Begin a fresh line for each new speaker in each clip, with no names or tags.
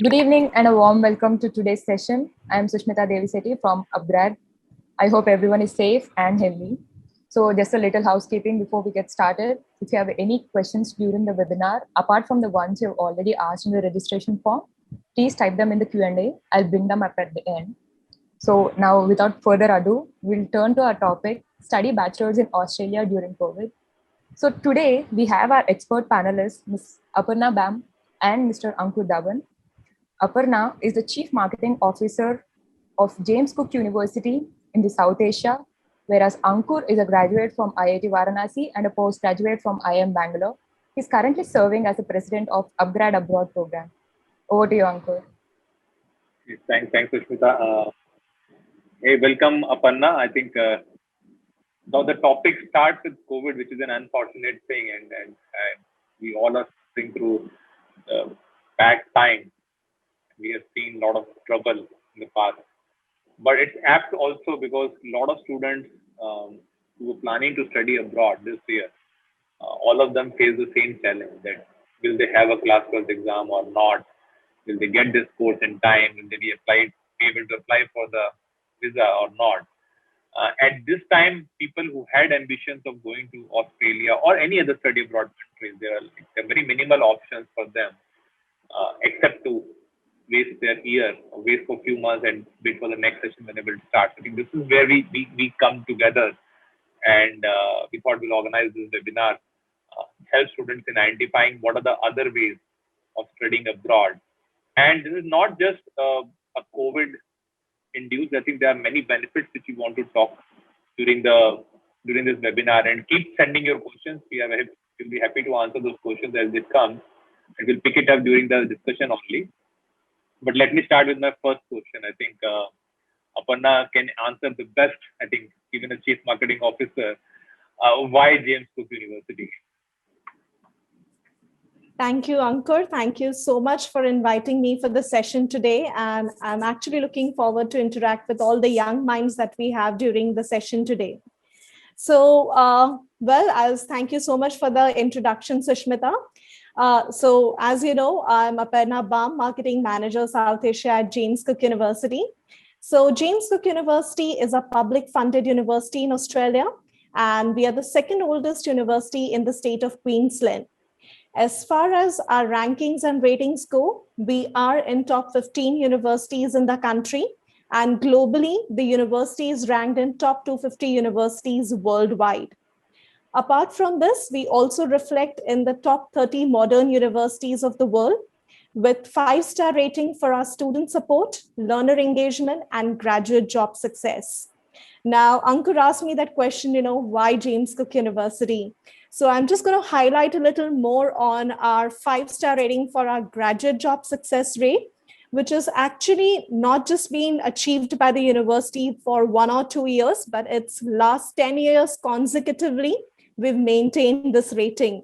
Good evening and a warm welcome to today's session. I am Sushmita Devisetti from upGrad. I hope everyone is safe and healthy. So just a little housekeeping before we get started. If you have any questions during the webinar, apart from the ones you've already asked in the registration form, please type them in the Q&A. I'll bring them up at the end. So now without further ado, we'll turn to our topic, study bachelors in Australia during COVID. So today we have our expert panelists, Ms. Aparna Bam and Mr. Ankur Dhawan. Aparna is the Chief Marketing Officer of James Cook University in the South Asia, whereas Ankur is a graduate from IIT Varanasi and a postgraduate from IIM Bangalore. He's currently serving as the president of upGrad Abroad program. Over to you, Ankur.
Thanks, Sushmita. Hey, welcome, Aparna. I think now the topic starts with COVID, which is an unfortunate thing, and we all are going through bad times. We have seen a lot of trouble in the past, but it's apt also because a lot of students who were planning to study abroad this year, all of them face the same challenge: that will they have a class 12 exam or not? Will they get this course in time? Will they be able to apply for the visa or not? At this time, people who had ambitions of going to Australia or any other study abroad countries, there are very minimal options for them, except to waste their year or waste for a few months and wait for the next session when they will start. I think this is where we come together, and we thought we'll organize this webinar, help students in identifying what are the other ways of studying abroad. And this is not just a COVID induced. I think there are many benefits which we want to talk during this webinar. And keep sending your questions. We'll be happy to answer those questions as they come, and we'll pick it up during the discussion only. But let me start with my first question. I think Aparna can answer the best. I think even a chief marketing officer. Why James Cook University?
Thank you, Ankur. Thank you so much for inviting me for the session today. And I'm actually looking forward to interact with all the young minds that we have during the session today. So, thank you so much for the introduction, Sushmita. So as you know, I'm Aparna Bam, Marketing Manager, South Asia at James Cook University. So James Cook University is a public funded university in Australia, and we are the second oldest university in the state of Queensland. As far as our rankings and ratings go, we are in top 15 universities in the country, and globally, the university is ranked in top 250 universities worldwide. Apart from this, we also reflect in the top 30 modern universities of the world with 5-star rating for our student support, learner engagement, and graduate job success. Now, Ankur asked me that question, why James Cook University? So I'm just going to highlight a little more on our 5-star rating for our graduate job success rate, which is actually not just being achieved by the university for 1 or 2 years, but it's last 10 years consecutively. We've maintained this rating,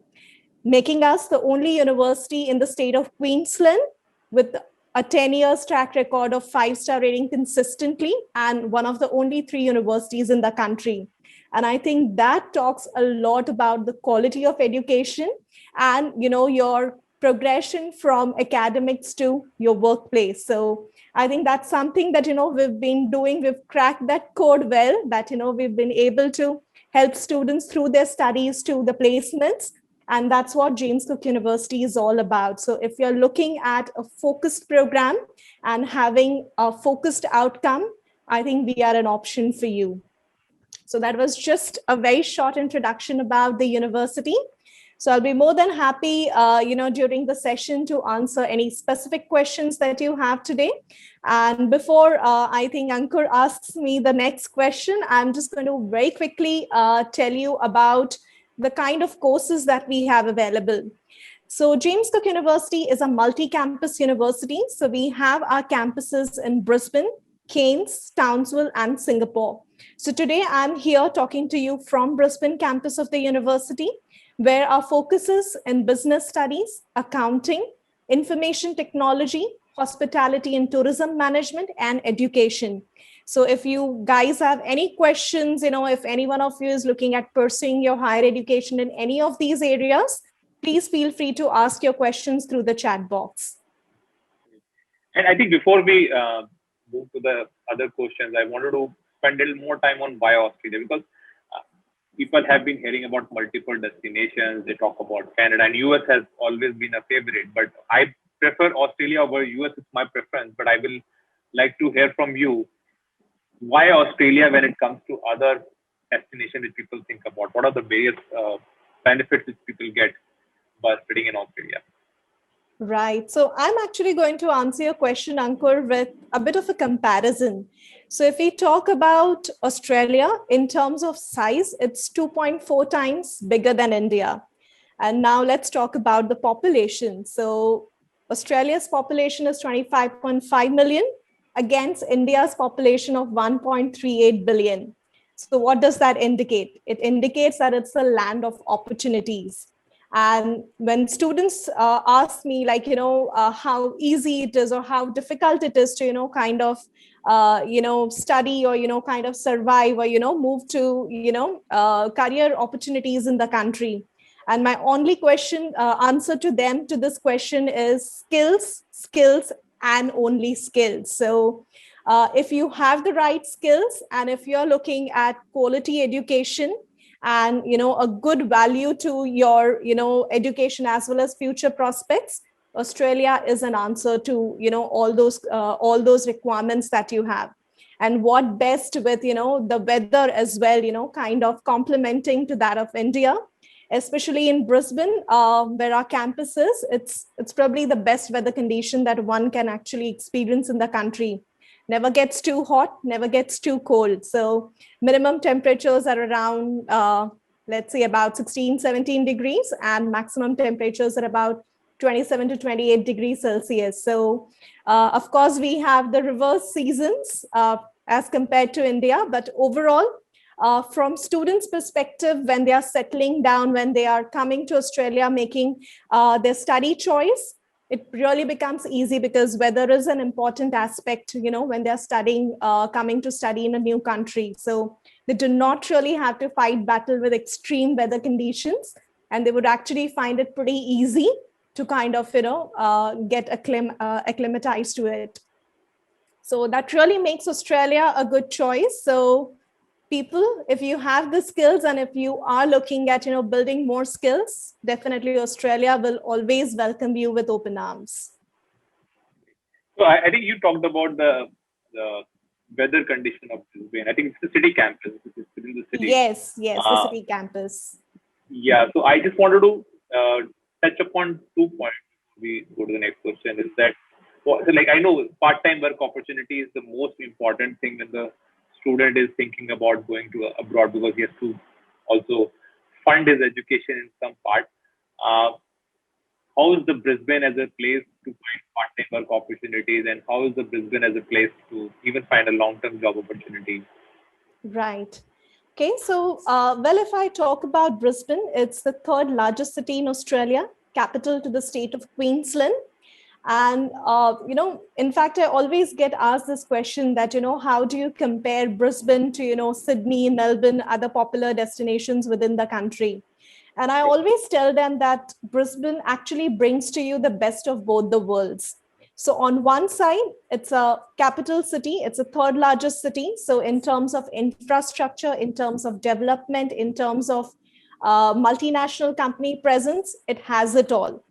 making us the only university in the state of Queensland with a 10 years track record of 5-star rating consistently, and one of the only 3 universities in the country. And I think that talks a lot about the quality of education and, your progression from academics to your workplace. So I think that's something that, we've been doing. We've cracked that code well, that, we've been able to help students through their studies to the placements. And that's what James Cook University is all about. So if you're looking at a focused program and having a focused outcome, I think we are an option for you. So that was just a very short introduction about the university. So I'll be more than happy, during the session to answer any specific questions that you have today. And before I think Ankur asks me the next question, I'm just going to very quickly tell you about the kind of courses that we have available. So James Cook University is a multi-campus university. So we have our campuses in Brisbane, Cairns, Townsville, and Singapore. So today I'm here talking to you from Brisbane campus of the university, where our focus is in business studies, accounting, information technology, hospitality and tourism management, and education. So if you guys have any questions, if any one of you is looking at pursuing your higher education in any of these areas, please feel free to ask your questions through the chat box.
And I think before we move to the other questions, I wanted to spend a little more time on why Australia, because people have been hearing about multiple destinations. They talk about Canada, and US has always been a favorite, but I prefer Australia over US. It's my preference, but I will like to hear from you why Australia when it comes to other destinations that people think about. What are the various benefits that people get by studying in Australia?
Right. So I'm actually going to answer your question, Ankur, with a bit of a comparison. So if we talk about Australia in terms of size, it's 2.4 times bigger than India. And now let's talk about the population. So Australia's population is 25.5 million against India's population of 1.38 billion. So what does that indicate? It indicates that it's a land of opportunities. And when students ask me, like, how easy it is or how difficult it is to, kind of, study or, kind of survive or, move to, career opportunities in the country. And my only answer to them to this question is skills, and only skills. So if you have the right skills and if you're looking at quality education, and a good value to your education as well as future prospects, Australia is an answer to all those requirements that you have. And what best with the weather as well, kind of complementing to that of India, especially in Brisbane, where our campus is. It's probably the best weather condition that one can actually experience in the country. Never gets too hot, never gets too cold. So minimum temperatures are around, let's say about 16, 17 degrees, and maximum temperatures are about 27 to 28 degrees Celsius. So of course, we have the reverse seasons as compared to India, but overall, from students' perspective, when they are settling down, when they are coming to Australia, making their study choice, it really becomes easy because weather is an important aspect, when they're studying, coming to study in a new country. So they do not really have to fight battle with extreme weather conditions, and they would actually find it pretty easy to kind of, get acclimatized to it. So that really makes Australia a good choice. So people, if you have the skills and if you are looking at building more skills, definitely Australia will always welcome you with open arms.
So I think you talked about the weather condition of Brisbane. I think it's the city campus, which is within the city.
Yes, the city campus.
Yeah, so I just wanted to touch upon 2 points before we go to the next question. Is that, so like, I know part-time work opportunity is the most important thing when the student is thinking about going to abroad, because he has to also fund his education in some part. How is the Brisbane as a place to find part-time work opportunities, and how is the Brisbane as a place to even find a long-term job opportunity?
Right. Okay, so well, if I talk about Brisbane, it's the third largest city in Australia, capital to the state of Queensland. And, in fact, I always get asked this question that, how do you compare Brisbane to, Sydney, Melbourne, other popular destinations within the country? And I always tell them that Brisbane actually brings to you the best of both the worlds. So on one side, it's a capital city. It's a third largest city. So in terms of infrastructure, in terms of development, in terms of multinational company presence, it has it all.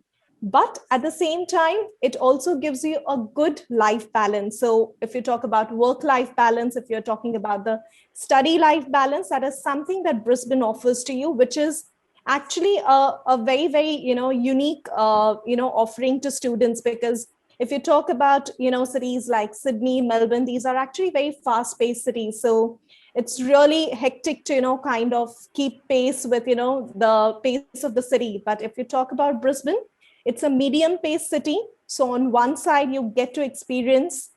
But at the same time, it also gives you a good life balance. So if you talk about work-life balance, if you're talking about the study-life balance, that is something that Brisbane offers to you, which is actually a very, very, unique, offering to students. Because if you talk about, cities like Sydney, Melbourne, these are actually very fast-paced cities. So it's really hectic to, kind of keep pace with, the pace of the city. But if you talk about Brisbane, it's a medium-paced city. So on one side, you get to experience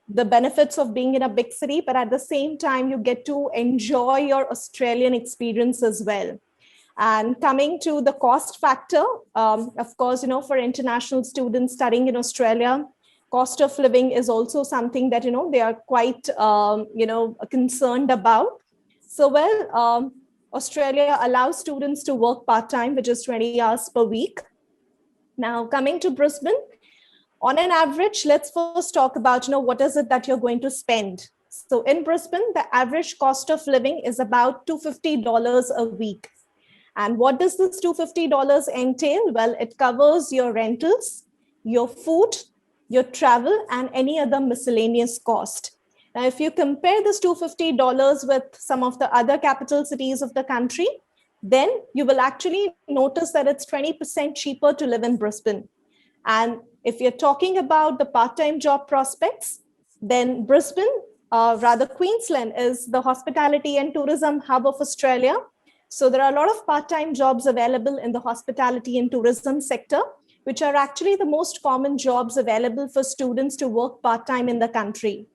the benefits of being in a big city, but at the same time, you get to enjoy your Australian experience as well. And coming to the cost factor, of course, for international students studying in Australia, cost of living is also something that, they are quite, concerned about. So, well, Australia allows students to work part-time, which is 20 hours per week. Now, coming to Brisbane, On an average, let's first talk about, what is it that you're going to spend? So in Brisbane, the average cost of living is about $250 a week. And what does this $250 entail? Well, it covers your rentals, your food, your travel, and any other miscellaneous cost. Now, if you compare this $250 with some of the other capital cities of the country, then you will actually notice that it's 20% cheaper to live in Brisbane. And if you're talking about the part-time job prospects, then Brisbane, rather Queensland, is the hospitality and tourism hub of Australia. So there are a lot of part-time jobs available in the hospitality and tourism sector, which are actually the most common jobs available for students to work part-time in the country.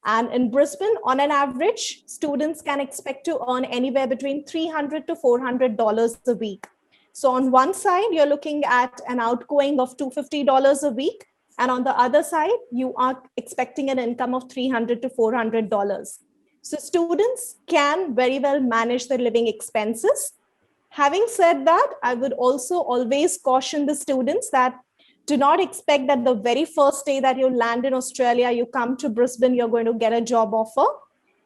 And in Brisbane, on an average, students can expect to earn anywhere between $300 to $400 a week. So on one side, you're looking at an outgoing of $250 a week. And on the other side, you are expecting an income of $300 to $400. So students can very well manage their living expenses. Having said that, I would also always caution the students that do not expect that the very first day that you land in Australia, you come to Brisbane, you're going to get a job offer.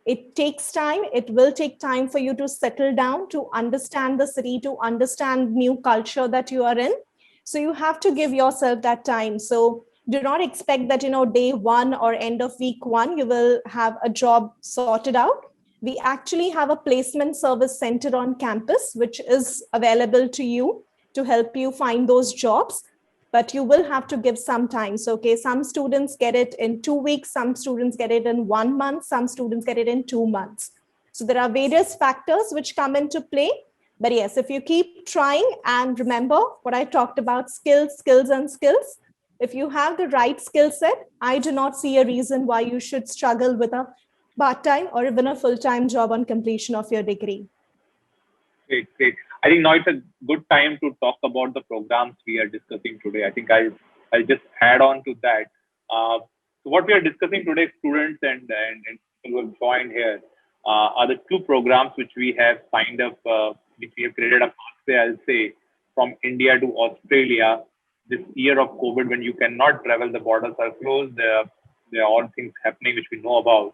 It takes time. It will take time for you to settle down, to understand the city, to understand new culture that you are in. So you have to give yourself that time. So do not expect that, day one or end of week one, you will have a job sorted out. We actually have a placement service center on campus, which is available to you to help you find those jobs. But you will have to give some time. So, some students get it in 2 weeks, some students get it in 1 month, some students get it in 2 months. So there are various factors which come into play. But yes, if you keep trying and remember what I talked about, skills, and skills, if you have the right skill set, I do not see a reason why you should struggle with a part-time or even a full-time job on completion of your degree.
Great. I think now it's a good time to talk about the programs we are discussing today. I think I'll just add on to that. So what we are discussing today, students and people who have joined here, are the two programs which we have signed up, which we have created a pathway, I'll say, from India to Australia. This year of COVID, when you cannot travel, the borders are closed, there are all things happening which we know about.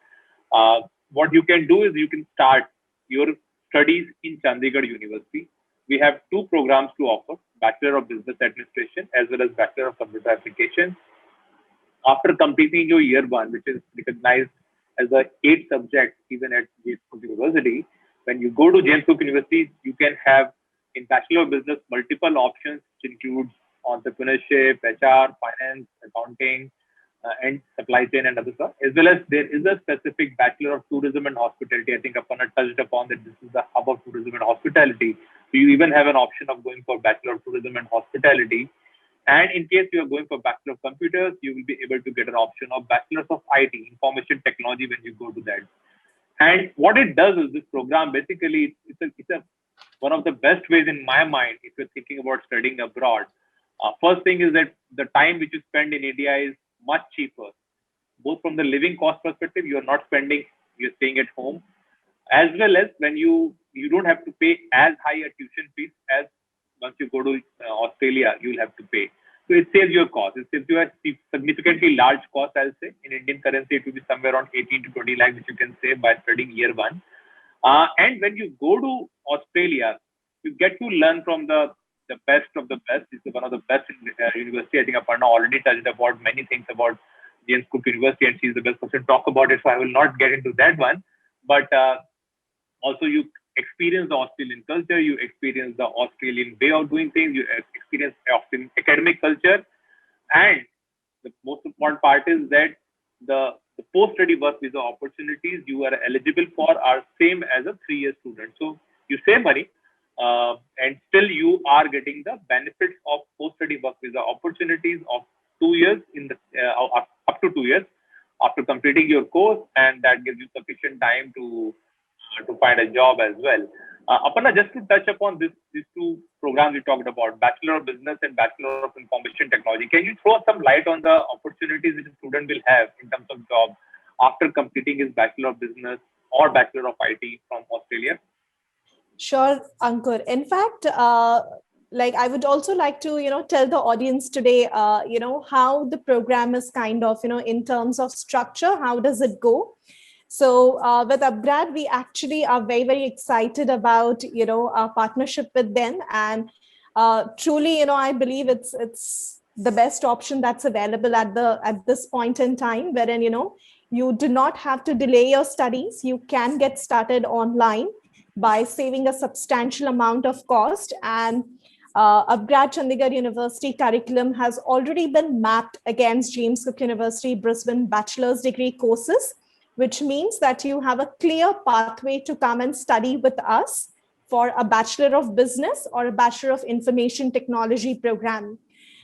What you can do is you can start your studies in Chandigarh University. We have two programs to offer, Bachelor of Business Administration as well as Bachelor of Computer Applications. After completing your year one, which is recognized as the 8th subject even at James Cook University, when you go to James Cook University, you can have in Bachelor of Business multiple options, which includes entrepreneurship, HR, finance, accounting, and supply chain and other stuff, as well as there is a specific Bachelor of Tourism and Hospitality. I think Aparna touched upon that this is the hub of tourism and hospitality. So you even have an option of going for Bachelor of Tourism and Hospitality. And in case you are going for Bachelor of Computers, you will be able to get an option of Bachelor of IT, Information Technology, when you go to that. And what it does is this program, basically, it's one of the best ways in my mind, if you're thinking about studying abroad. First thing is that the time which you spend in India is much cheaper, both from the living cost perspective, you're not spending, you're staying at home, as well as when you don't have to pay as high a tuition fees as once you go to Australia, you'll have to pay. So it saves your cost. It saves you a significantly large cost, I'll say. In Indian currency, it will be somewhere around 18 to 20 lakhs, which you can save by studying year one. And when you go to Australia, you get to learn from the best of the best. It's one of the best university. I think Aparna already touched about many things about James Cook University, and she's the best person to talk about it. So I will not get into that one. But also you experience the Australian culture, you experience the Australian way of doing things, you experience Australian academic culture. And the most important part is that the post-study work visa opportunities you are eligible for are same as a 3-year student. So you save money, and still you are getting the benefits of post-study work visa opportunities of 2 years up to 2 years after completing your course, and that gives you sufficient time to find a job as well. Aparna, just to touch upon these two programs we talked about, Bachelor of Business and Bachelor of Information Technology, can you throw some light on the opportunities that a student will have in terms of job after completing his Bachelor of Business or Bachelor of IT from Australia?
Sure, Ankur. In fact, like I would also like to, tell the audience today, how the program is kind of, in terms of structure, how does it go? So with upGrad, we actually are very, very excited about, our partnership with them. And truly, I believe it's the best option that's available at this point in time, wherein, you do not have to delay your studies. You can get started online by saving a substantial amount of cost. And upGrad Chandigarh University curriculum has already been mapped against James Cook University Brisbane bachelor's degree courses, which means that you have a clear pathway to come and study with us for a Bachelor of Business or a Bachelor of Information Technology program.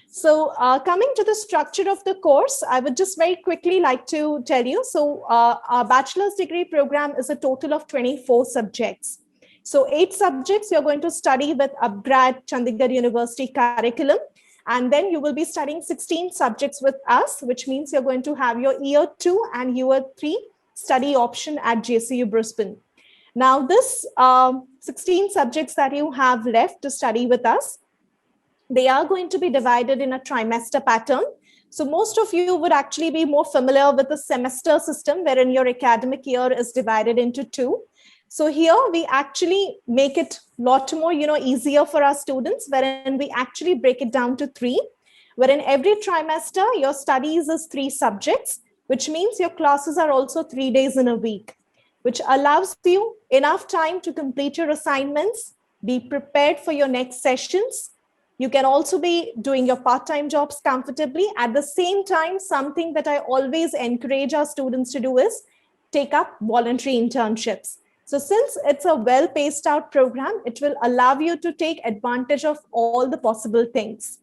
So coming to the structure of the course, I would just very quickly like to tell you. So our bachelor's degree program is a total of 24 subjects. So 8 subjects you're going to study with upGrad Chandigarh University curriculum. And then you will be studying 16 subjects with us, which means you're going to have your year 2 and year 3 study option at JCU Brisbane. Now, this 16 subjects that you have left to study with us, they are going to be divided in a trimester pattern. So most of you would actually be more familiar with the semester system, wherein your academic year is divided into 2. So here we actually make it a lot more, easier for our students, wherein we actually break it down to 3, wherein every trimester your studies is 3 subjects, which means your classes are also 3 days in a week, which allows you enough time to complete your assignments, be prepared for your next sessions. You can also be doing your part-time jobs comfortably. At the same time, something that I always encourage our students to do is take up voluntary internships. So since it's a well-paced out program, it will allow you to take advantage of all the possible things.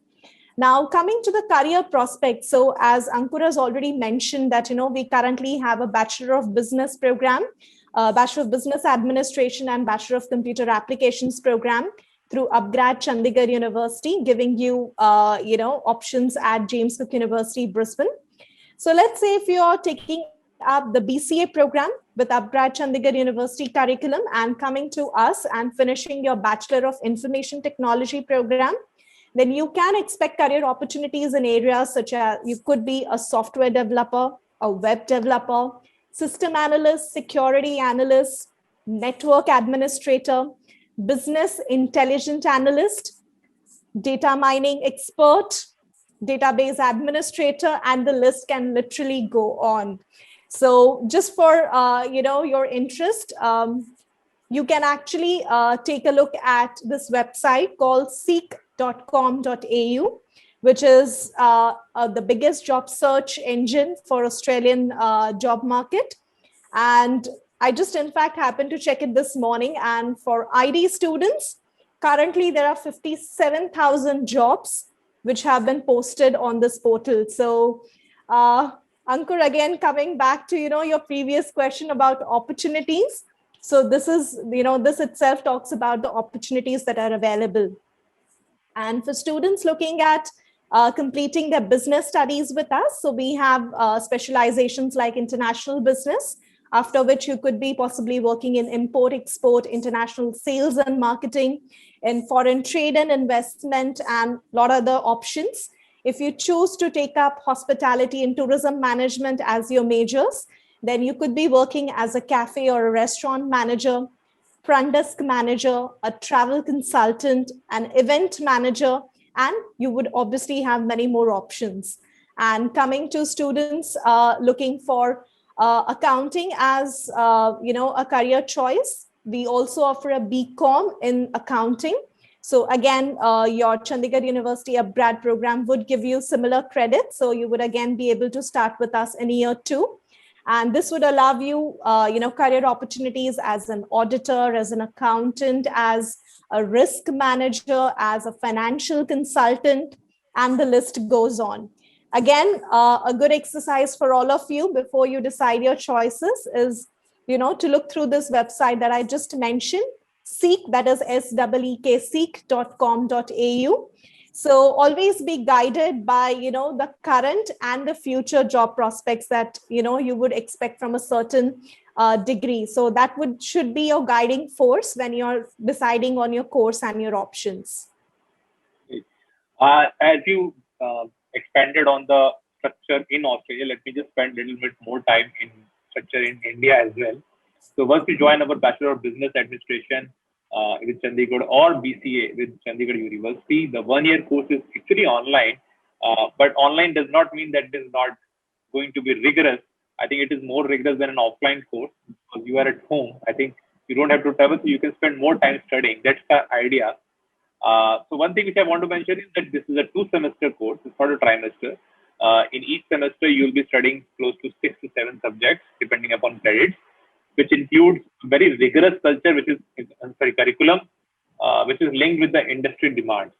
Now, coming to the career prospects. So as Ankur has already mentioned that, we currently have a Bachelor of Business program, Bachelor of Business Administration and Bachelor of Computer Applications program through upGrad Chandigarh University, giving you, options at James Cook University, Brisbane. So let's say if you are taking up the BCA program with upGrad Chandigarh University curriculum and coming to us and finishing your Bachelor of Information Technology program, then you can expect career opportunities in areas such as you could be a software developer, a web developer, system analyst, security analyst, network administrator, business intelligence analyst, data mining expert, database administrator, and the list can literally go on. So just for your interest, you can actually take a look at this website called seek.com.au, which is the biggest job search engine for Australian job market. And I just, in fact, happened to check it this morning. And for ID students, currently there are 57,000 jobs which have been posted on this portal. So Ankur, again, coming back to, your previous question about opportunities. So this is, this itself talks about the opportunities that are available. And for students looking at completing their business studies with us, so we have specializations like international business, after which you could be possibly working in import, export, international sales and marketing, in foreign trade and investment, and a lot of other options. If you choose to take up hospitality and tourism management as your majors, then you could be working as a cafe or a restaurant manager, front desk manager, a travel consultant, an event manager, and you would obviously have many more options. And coming to students looking for accounting as a career choice, we also offer a BCom in accounting. So again, your Chandigarh University upGrad program would give you similar credits. So you would again be able to start with us in year 2. And this would allow you, career opportunities as an auditor, as an accountant, as a risk manager, as a financial consultant, and the list goes on. Again, a good exercise for all of you before you decide your choices is, to look through this website that I just mentioned, Seek, that is seek.com.au. So always be guided by, the current and the future job prospects that, you would expect from a certain degree. So that should be your guiding force when you're deciding on your course and your options.
As you expanded on the structure in Australia, let me just spend a little bit more time in structure in India as well. So once you join our Bachelor of Business Administration with Chandigarh or BCA with Chandigarh University, the 1-year course is actually online, but online does not mean that it is not going to be rigorous. I think it is more rigorous than an offline course because you are at home. I think you don't have to travel, so you can spend more time studying. That's the idea. So one thing which I want to mention is that this is a 2-semester course. It's not a trimester. In each semester, you'll be studying close to 6 to 7 subjects, depending upon credits, which includes very rigorous culture, which is curriculum, which is linked with the industry demands.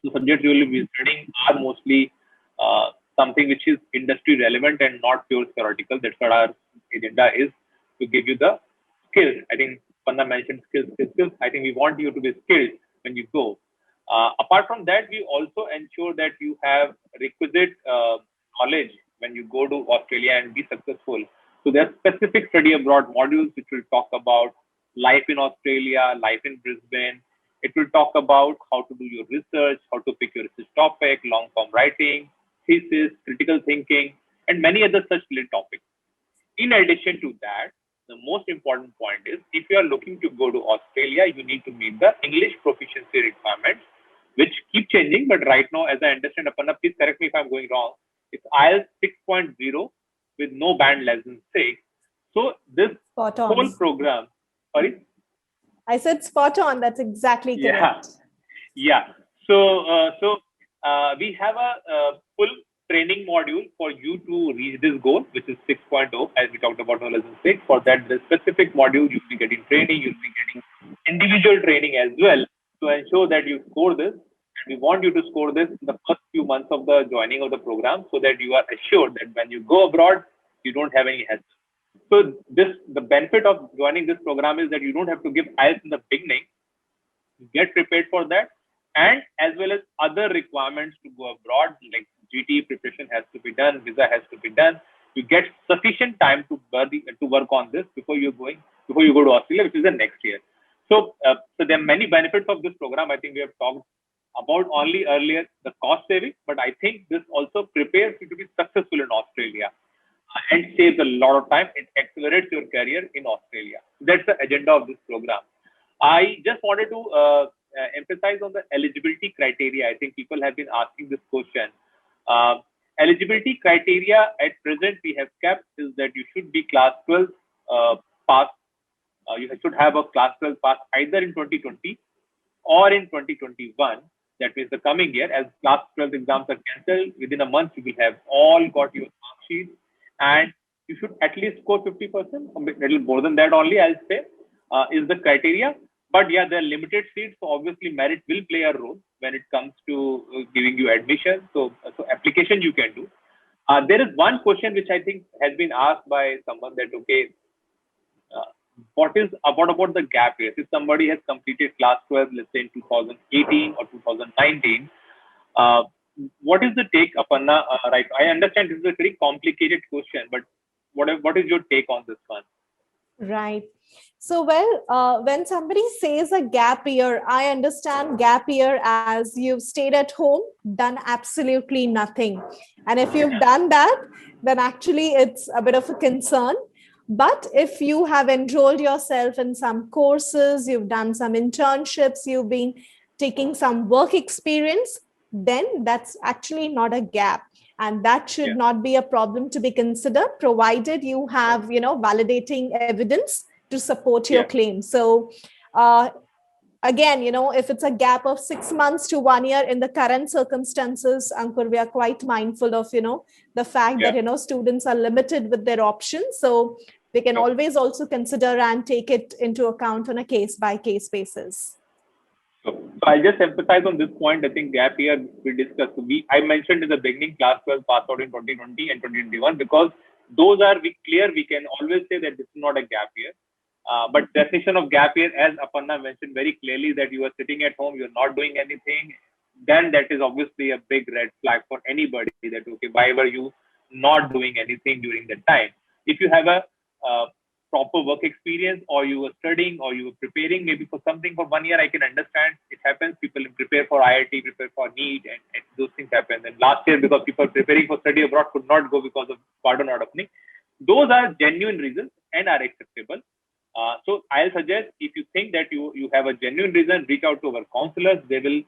So subjects you will be studying are mostly something which is industry relevant and not pure theoretical. That's what our agenda is, to give you the skills. I think Panna mentioned skills. I think we want you to be skilled when you go. Apart from that, we also ensure that you have requisite knowledge when you go to Australia and be successful. So there are specific study abroad modules which will talk about life in Australia, life in Brisbane. It will talk about how to do your research, how to pick your research topic, long-form writing, thesis, critical thinking, and many other such little topics. In addition to that, the most important point is if you are looking to go to Australia, you need to meet the English proficiency requirements, which keep changing. But right now, as I understand, Aparna, please correct me if I'm going wrong, it's IELTS 6.0 with no band less than 6. So this whole program, sorry?
I said spot on. That's exactly correct.
Yeah. So we have a full training module for you to reach this goal, which is 6.0, as we talked about no less than 6. For that, the specific module, you'll be getting training, you'll be getting individual training as well to ensure that you score this. And we want you to score this in the first few months of the joining of the program so that you are assured that when you go abroad, you don't have any hassle. So the benefit of joining this program is that you don't have to give IELTS in the beginning. You get prepared for that, and as well as other requirements to go abroad, like GT preparation has to be done, visa has to be done. You get sufficient time to work on this before you go to Australia, which is the next year. So there are many benefits of this program. I think we have talked about only earlier the cost saving, but I think this also prepares you to be successful in Australia and saves a lot of time. It accelerates your career in Australia. That's the agenda of this program. I just wanted to emphasize on the eligibility criteria. I think people have been asking this question. Eligibility criteria at present we have kept is that you should be class 12 pass. You should have a class 12 pass either in 2020 or in 2021. That means the coming year, as class 12 exams are cancelled, within a month you will have all got your mark sheets, and you should at least score 50%, a little more than that only, I'll say, is the criteria. But yeah, there are limited seats, so obviously merit will play a role when it comes to giving you admission. So application you can do. There is one question which I think has been asked by someone that, okay, what about the gap years? If somebody has completed class 12, let's say in 2018 or 2019, what is the take, Aparna? Right, I understand this is a very complicated question, but what is your take on this one?
Right. So, when somebody says a gap year, I understand gap year as you've stayed at home, done absolutely nothing. And if you've done that, then actually it's a bit of a concern. But if you have enrolled yourself in some courses, you've done some internships, you've been taking some work experience, then that's actually not a gap. And that should not be a problem to be considered, provided you have, validating evidence to support your claim. So again, if it's a gap of 6 months to 1 year in the current circumstances, Ankur, we are quite mindful of, the fact that, students are limited with their options. So we can always also consider and take it into account on a case-by-case basis.
So I'll just emphasize on this point. I think gap year we discussed. I mentioned in the beginning class 12 passed out in 2020 and 2021 because those are clear. We can always say that this is not a gap year. But definition of gap year, as Aparna mentioned very clearly, that you are sitting at home, you're not doing anything, then that is obviously a big red flag for anybody that, okay, why were you not doing anything during that time? If you have a proper work experience, or you were studying, or you were preparing maybe for something for 1 year, I can understand. It happens. People prepare for IIT, prepare for NEET, and those things happen. And last year, because people preparing for study abroad could not go because of border not opening. Those are genuine reasons and are acceptable. So I'll suggest, if you think that you have a genuine reason, reach out to our counselors. They will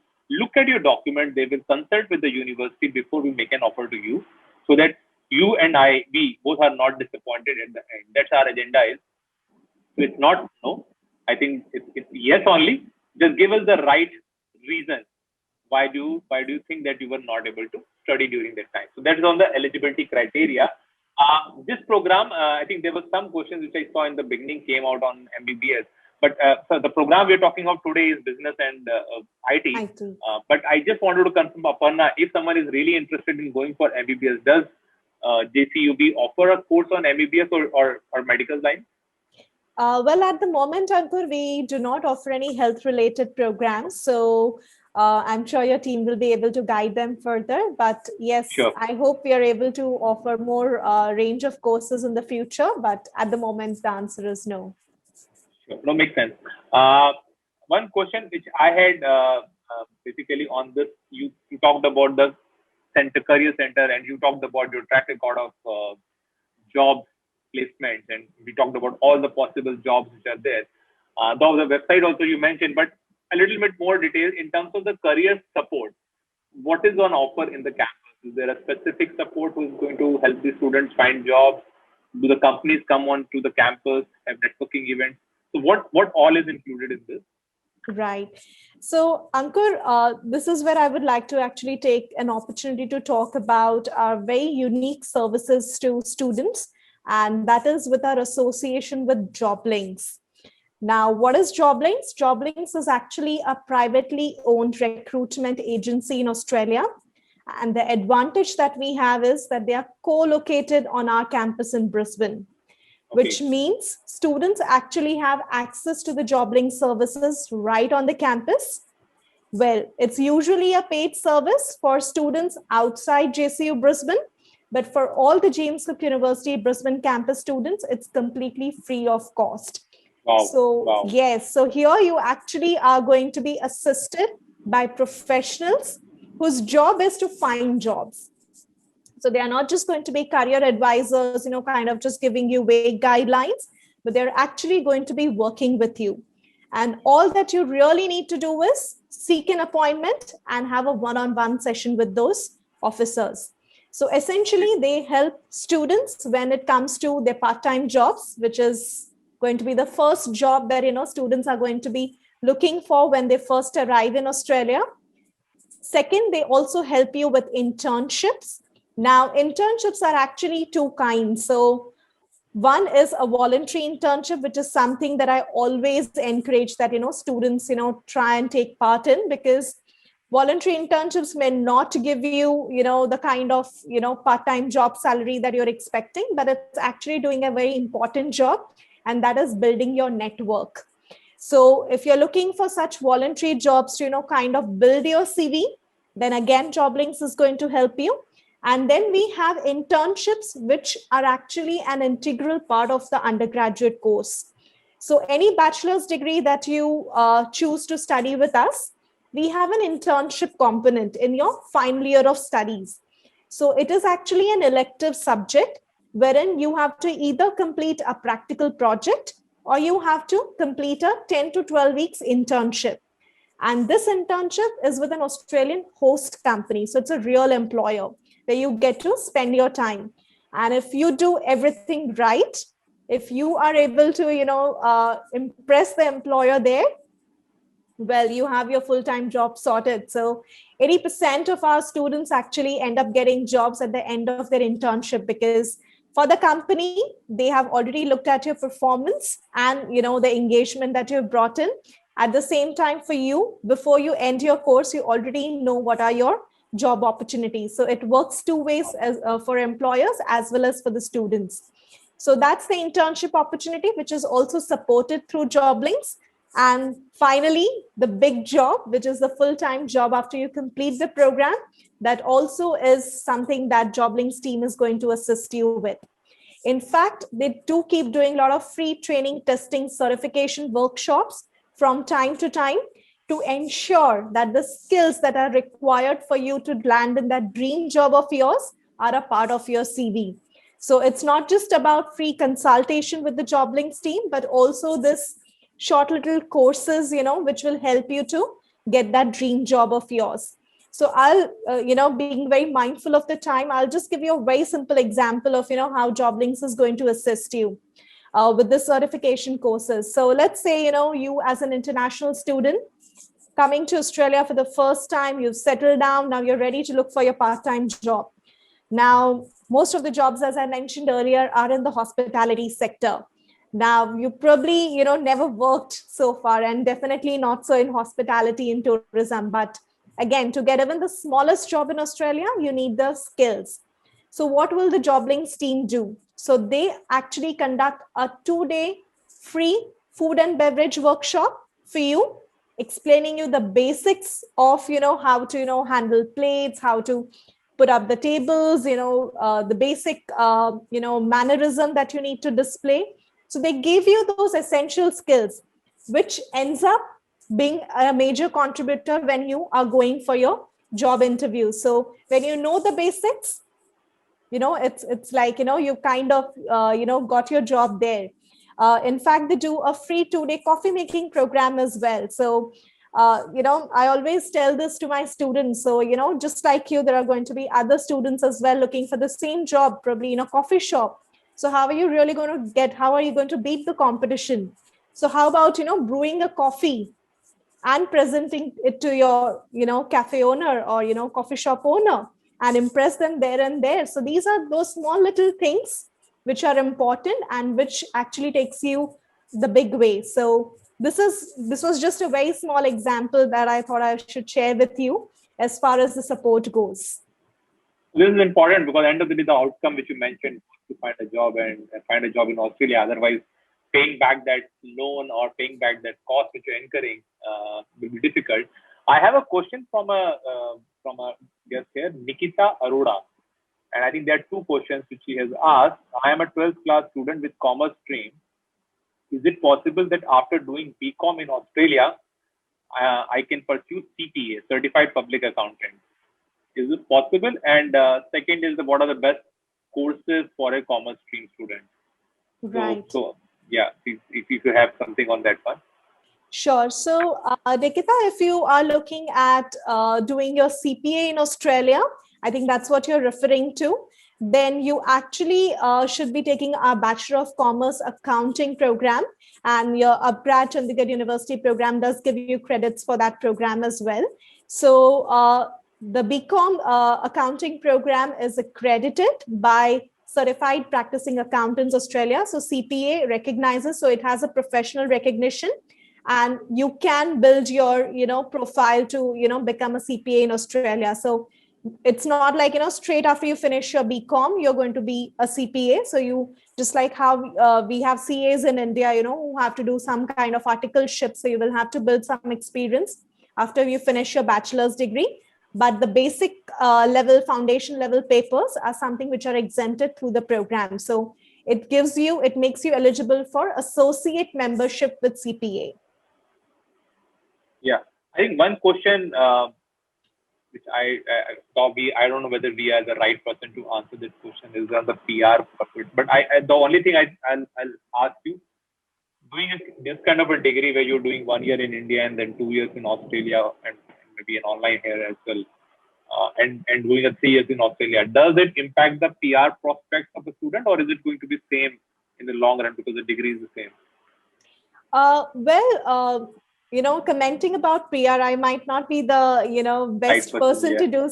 look at your document. They will consult with the university before we make an offer to you, so that you and we both are not disappointed at the end. That's our agenda is. So it's not no. I think it's yes only. Just give us the right reason. Why do you think that you were not able to study during that time? So that is on the eligibility criteria. This program, I think there were some questions which I saw in the beginning came out on MBBS. But so the program we're talking of today is business and IT. But I just wanted to confirm, Aparna, if someone is really interested in going for MBBS, does JCUB offer a course on MBBS or medical line?
Well, at the moment, Ankur, we do not offer any health-related programs. So I'm sure your team will be able to guide them further. But yes, sure. I hope we are able to offer more range of courses in the future. But at the moment, the answer is no.
Sure. No, makes sense. One question which I had basically on this, you talked about the career center, and you talked about your track record of job placements, and we talked about all the possible jobs which are there. The website also you mentioned, but a little bit more detail in terms of the career support. What is on offer in the campus? Is there a specific support who is going to help the students find jobs? Do the companies come on to the campus, have networking events? So what all is included in this?
Right. So, Ankur, this is where I would like to actually take an opportunity to talk about our very unique services to students, and that is with our association with JobLinks. Now, what is JobLinks? JobLinks is actually a privately owned recruitment agency in Australia. And the advantage that we have is that they are co-located on our campus in Brisbane. Okay. Which means students actually have access to the JobLinks services right on the campus. Well, it's usually a paid service for students outside JCU Brisbane, but for all the James Cook University Brisbane campus students, it's completely free of cost.
Wow.
So
wow.
Yes, so here you actually are going to be assisted by professionals whose job is to find jobs. So they are not just going to be career advisors, kind of just giving you vague guidelines, but they're actually going to be working with you. And all that you really need to do is seek an appointment and have a one-on-one session with those officers. So essentially, they help students when it comes to their part-time jobs, which is going to be the first job that, students are going to be looking for when they first arrive in Australia. Second, they also help you with internships. Now, internships are actually two kinds. So one is a voluntary internship, which is something that I always encourage that, students, try and take part in, because voluntary internships may not give you, the kind of, part-time job salary that you're expecting, but it's actually doing a very important job, and that is building your network. So if you're looking for such voluntary jobs to, kind of build your CV, then again, JobLinks is going to help you. And then we have internships, which are actually an integral part of the undergraduate course. So any bachelor's degree that you choose to study with us, we have an internship component in your final year of studies. So it is actually an elective subject wherein you have to either complete a practical project or you have to complete a 10 to 12 weeks internship. And this internship is with an Australian host company. So it's a real employer where you get to spend your time. And if you do everything right, if you are able to, impress the employer there, well, you have your full-time job sorted. So 80% of our students actually end up getting jobs at the end of their internship, because for the company, they have already looked at your performance and, the engagement that you've brought in. At the same time, for you, before you end your course, you already know what are your job opportunities. So it works two ways, as for employers as well as for the students. So that's the internship opportunity, which is also supported through JobLinks. And finally, the big job, which is the full-time job after you complete the program, that also is something that JobLinks team is going to assist you with. In fact, they do keep doing a lot of free training, testing, certification workshops from time to time to ensure that the skills that are required for you to land in that dream job of yours are a part of your CV. So it's not just about free consultation with the job links team, but also this short little courses, which will help you to get that dream job of yours. So I'll, being very mindful of the time, I'll just give you a very simple example of, how job links is going to assist you with the certification courses. So let's say, you as an international student coming to Australia for the first time, you've settled down, now you're ready to look for your part-time job. Now, most of the jobs, as I mentioned earlier, are in the hospitality sector. Now, you probably, never worked so far, and definitely not so in hospitality and tourism. But again, to get even the smallest job in Australia, you need the skills. So what will the job links team do? So they actually conduct a 2-day free food and beverage workshop for you, explaining you the basics of, how to, handle plates, how to put up the tables, the basic, mannerism that you need to display. So they give you those essential skills, which ends up being a major contributor when you are going for your job interview. So when you know the basics, it's like, you kind of, got your job there. In fact, they do a free 2-day coffee making program as well. So, I always tell this to my students. So, just like you, there are going to be other students as well looking for the same job, probably in a coffee shop. So how are you really going to how are you going to beat the competition? So how about, brewing a coffee and presenting it to your, cafe owner or, coffee shop owner and impress them there and there. So these are those small little things which are important and which actually takes you the big way. So this was just a very small example that I thought I should share with you as far as the support goes.
This is important because at the end of the day, the outcome which you mentioned to find a job and find a job in Australia, otherwise paying back that loan or paying back that cost which you're incurring will be difficult. I have a question from a guest here, Nikita Arora. And I think there are 2 questions which he has asked. I am a 12th class student with commerce stream. Is it possible that after doing BCom in Australia, I can pursue CPA, Certified Public Accountant? Is this possible? And second is, what are the best courses for a commerce stream student?
Right.
So yeah, if you have something on that one.
Sure. So, Nikita, if you are looking at doing your CPA in Australia, I think that's what you're referring to, then you actually should be taking our Bachelor of Commerce Accounting program, and your upGrad Chandigarh University program does give you credits for that program as well. So the BCom accounting program is accredited by Certified Practicing Accountants Australia. So CPA recognizes, so it has a professional recognition, and you can build your, profile to, become a CPA in Australia. So it's not like, straight after you finish your BCom, you're going to be a CPA. So you, just like how we have CAs in India, who have to do some kind of articleship. So you will have to build some experience after you finish your bachelor's degree. But the basic level, foundation level papers are something which are exempted through the program. So it makes you eligible for associate membership with CPA.
Yeah, I think one question which I don't know whether we are the right person to answer this question is on the PR part. But the only thing I'll ask you, doing this kind of a degree where you're doing 1 year in India and then 2 years in Australia and maybe an online here as well, and doing 3 years in Australia, does it impact the PR prospects of the student, or is it going to be same in the long run because the degree is the same?
Commenting about PR, I might not be the, best person to do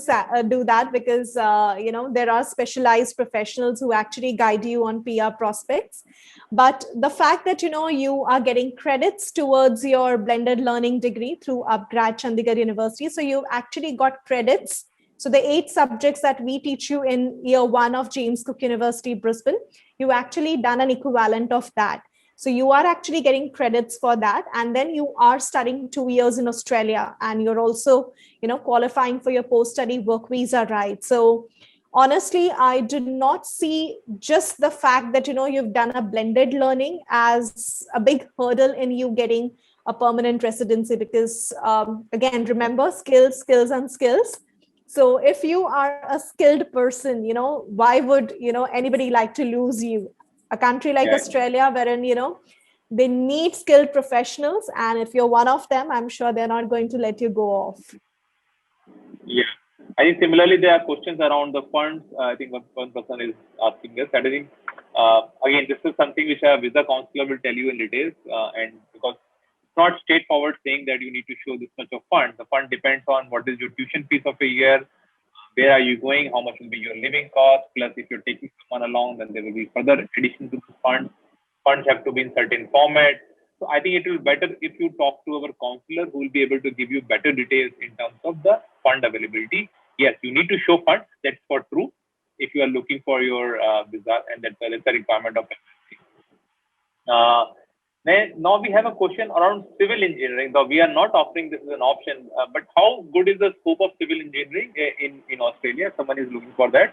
that because, there are specialized professionals who actually guide you on PR prospects. But the fact that, you are getting credits towards your blended learning degree through upGrad Chandigarh University. So you've actually got credits. So the 8 subjects that we teach you in year 1 of James Cook University, Brisbane, you've actually done an equivalent of that. So you are actually getting credits for that. And then you are studying 2 years in Australia, and you're also, qualifying for your post-study work visa, right? So honestly, I do not see just the fact that, you've done a blended learning as a big hurdle in you getting a permanent residency, because again, remember, skills and skills. So if you are a skilled person, why would, anybody like to lose you? A country like
Yeah.
Australia, wherein, they need skilled professionals. And if you're one of them, I'm sure they're not going to let you go off.
Yeah. I think similarly, there are questions around the funds. I think one person is asking us. I think, again, this is something which a visa counselor will tell you in details. And because it's not straightforward saying that you need to show this much of fund. The fund depends on what is your tuition fees of a year, where are you going, how much will be your living cost, plus if you're taking someone along, then there will be further addition to the funds. Funds have to be in certain format. So I think it will be better if you talk to our counselor, who will be able to give you better details in terms of the fund availability. Yes, you need to show funds. That's for true. If you are looking for your visa, and that's a requirement of now we have a question around civil engineering. Though we are not offering this as an option, but how good is the scope of civil engineering in Australia? Someone is looking for that.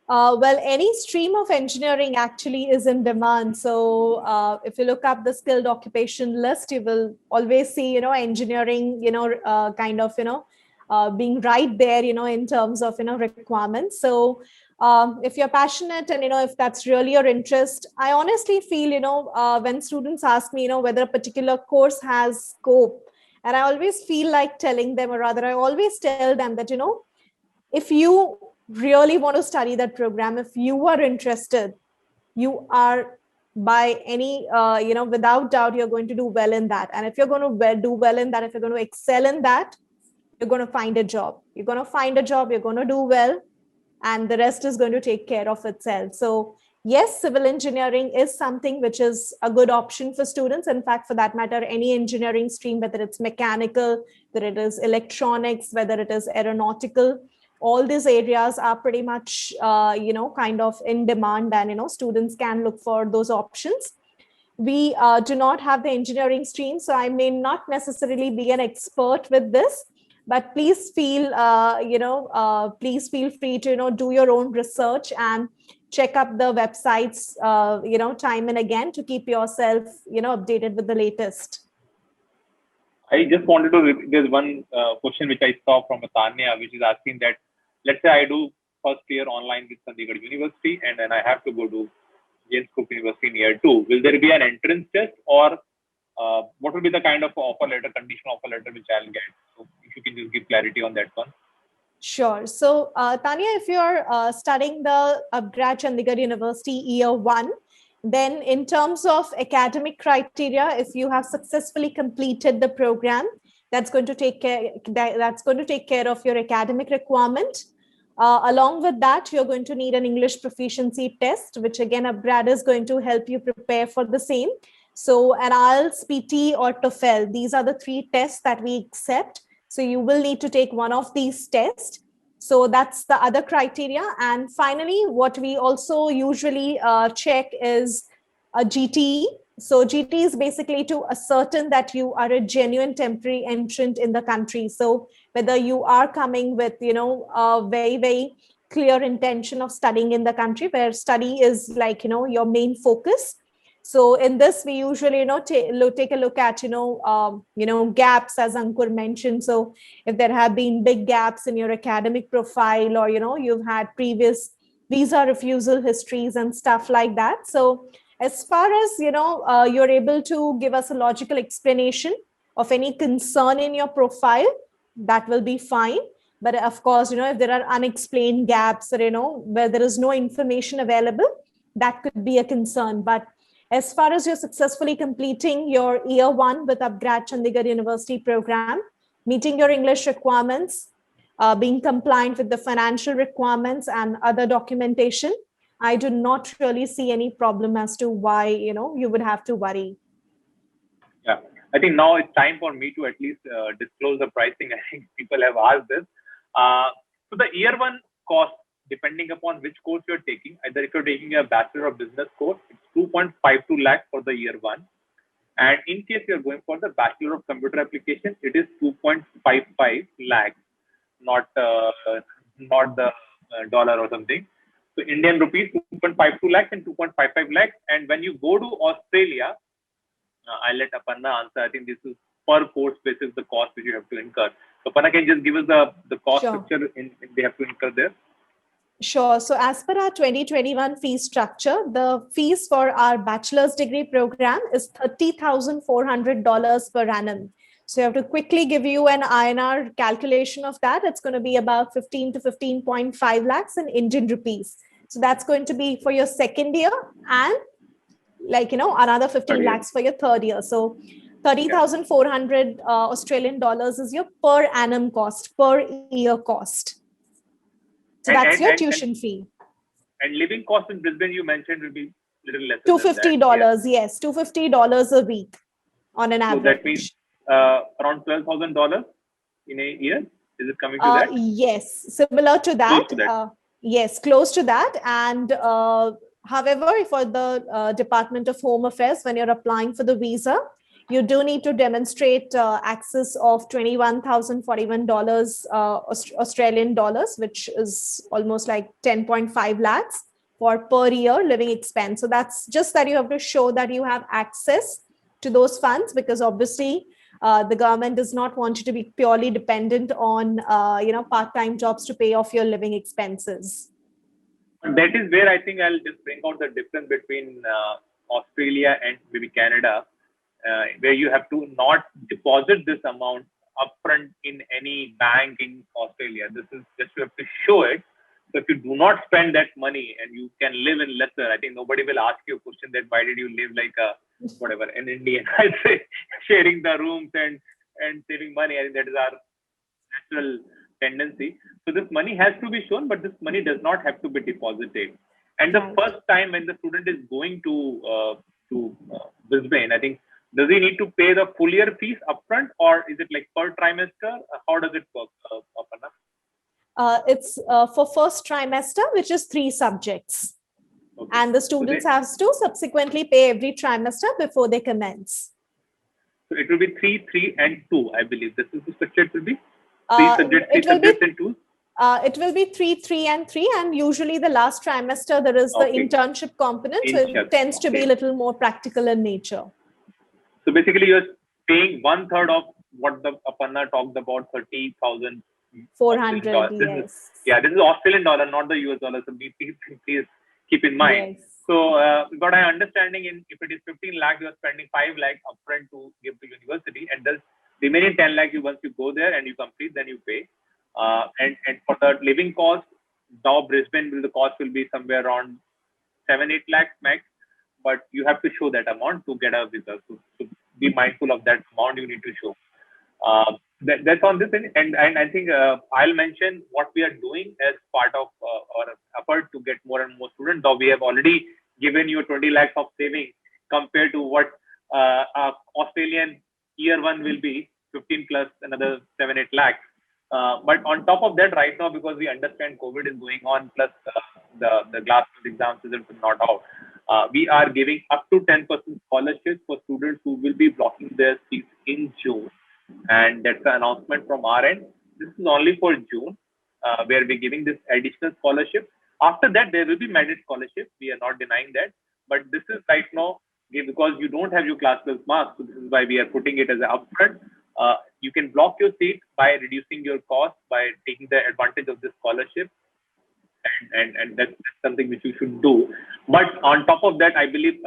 Well, any stream of engineering actually is in demand. So if you look up the skilled occupation list, you will always see, engineering, kind of, being right there, in terms of, requirements. So if you're passionate and, if that's really your interest, I honestly feel, when students ask me, whether a particular course has scope, and I always feel like telling them, or rather, I always tell them that, if you really want to study that program, if you are interested, you are by any, without doubt, you're going to do well in that. And if you're going to do well in that, if you're going to excel in that, you're going to find a job. You're going to find a job, you're going to do well, and the rest is going to take care of itself. So yes, civil engineering is something which is a good option for students. In fact, for that matter, any engineering stream, whether it's mechanical, whether it is electronics, whether it is aeronautical, all these areas are pretty much, kind of in demand, and, students can look for those options. We do not have the engineering stream, so I may not necessarily be an expert with this, but please feel, please feel free to, do your own research and check up the websites, time and again, to keep yourself, updated with the latest.
I just wanted to, there's one question which I saw from Tanya, which is asking that, let's say I do first year online with Chandigarh University, and then I have to go to James Cook University in year 2. Will there be an entrance test, or what will be the kind of offer letter, conditional offer letter which I'll get? So if you can just give clarity on that one.
Sure. So Tanya, if you're studying the upGrad Chandigarh University year 1, then in terms of academic criteria, if you have successfully completed the program, that's going to take care of your academic requirement. Along with that, you're going to need an English proficiency test, which again, upGrad is going to help you prepare for the same. So an IELTS, PT, or TOEFL, these are the 3 tests that we accept. So you will need to take one of these tests. So that's the other criteria. And finally, what we also usually check is a GTE. So GTE is basically to ascertain that you are a genuine temporary entrant in the country. So whether you are coming with, a very, very clear intention of studying in the country, where study is like, your main focus. So in this, we usually, take a look at, gaps, as Ankur mentioned. So if there have been big gaps in your academic profile, or, you've had previous visa refusal histories and stuff like that. So as far as, you're able to give us a logical explanation of any concern in your profile, that will be fine. But of course, if there are unexplained gaps, or, where there is no information available, that could be a concern. But as far as you're successfully completing your year 1 with upGrad Chandigarh University program, meeting your English requirements, being compliant with the financial requirements and other documentation, I do not really see any problem as to why, you would have to worry.
Yeah, I think now it's time for me to at least disclose the pricing. I think people have asked this. So the year 1 cost, depending upon which course you're taking, either if you're taking a Bachelor of Business course, it's 2.52 lakh for the year 1. And in case you're going for the Bachelor of Computer Application, it is 2.55 lakhs, not the dollar or something. So Indian rupees 2.52 lakhs and 2.55 lakhs. And when you go to Australia, I'll let Aparna answer. I think this is per course basis the cost which you have to incur. So Aparna can just give us the cost structure they have to incur there.
Sure. So as per our 2021 fee structure, the fees for our bachelor's degree program is $30,400 per annum. So you have to quickly give you an INR calculation of that. It's going to be about 15 to 15.5 lakhs in Indian rupees. So that's going to be for your second year and another 15 lakhs for your third year. So 30,400 Australian dollars is your per annum cost, per year cost. So that's your tuition fee.
And living cost in Brisbane, you mentioned, will be a little less.
$250, yes, $250 a week on an average.
So that means around $12,000 in a year. Is it coming to that?
Yes, similar to that.
Close to that.
Yes, close to that. And however, for the Department of Home Affairs, when you're applying for the visa, you do need to demonstrate access of $21,041 Australian dollars, which is almost like 10.5 lakhs for per year living expense. So that's just that you have to show that you have access to those funds, because obviously the government does not want you to be purely dependent on part-time jobs to pay off your living expenses.
That is where I think I'll just bring out the difference between Australia and maybe Canada. Where you have to not deposit this amount upfront in any bank in Australia. This is just you have to show it. So if you do not spend that money and you can live in lesser, I think nobody will ask you a question that why did you live like an Indian? I say sharing the rooms and saving money. I think that is our natural tendency. So this money has to be shown, but this money does not have to be deposited. And the first time when the student is going to Brisbane, I think, does he need to pay the full year fees upfront, or is it like per trimester? How does it work, Aparna?
It's for first trimester, which is 3 subjects. Okay. And the students have to subsequently pay every trimester before they commence.
So it will be 3, 3, and 2, I believe. This is the structure it will be? 3 subjects, 3 subjects and 2?
It will be 3, 3, and 3. And usually the last trimester, there is the internship component. So it tends to be a little more practical in nature.
So basically, you're paying 1/3 of what the Aparna talked about,
30,400. Yes.
This is Australian dollar, not the US dollar. So please keep in mind. Yes. So, got an understanding if it is 15 lakhs, you are spending 5 lakhs upfront to give to university, and the remaining 10 lakhs, once you go there and you complete, then you pay. And for the living cost, now Brisbane the cost will be somewhere around 7-8 lakhs max. But you have to show that amount to get a visa. So be mindful of that amount you need to show. That's on this thing. And I think I'll mention what we are doing as part of our effort to get more and more students. Though we have already given you 20 lakhs of saving compared to what Australian year 1 will be, 15 plus another 7-8 lakhs. But on top of that, right now, because we understand COVID is going on, plus the glass exam results are not out, we are giving up to 10% scholarships for students who will be blocking their seats in June. And that's the announcement from our end. This is only for June, where we're giving this additional scholarship. After that, there will be merit scholarship. We are not denying that. But this is right now, because you don't have your class plus marks. So this is why we are putting it as an upfront. You can block your seat by reducing your cost by taking the advantage of this scholarship. And that's something which you should do. But on top of that, I believe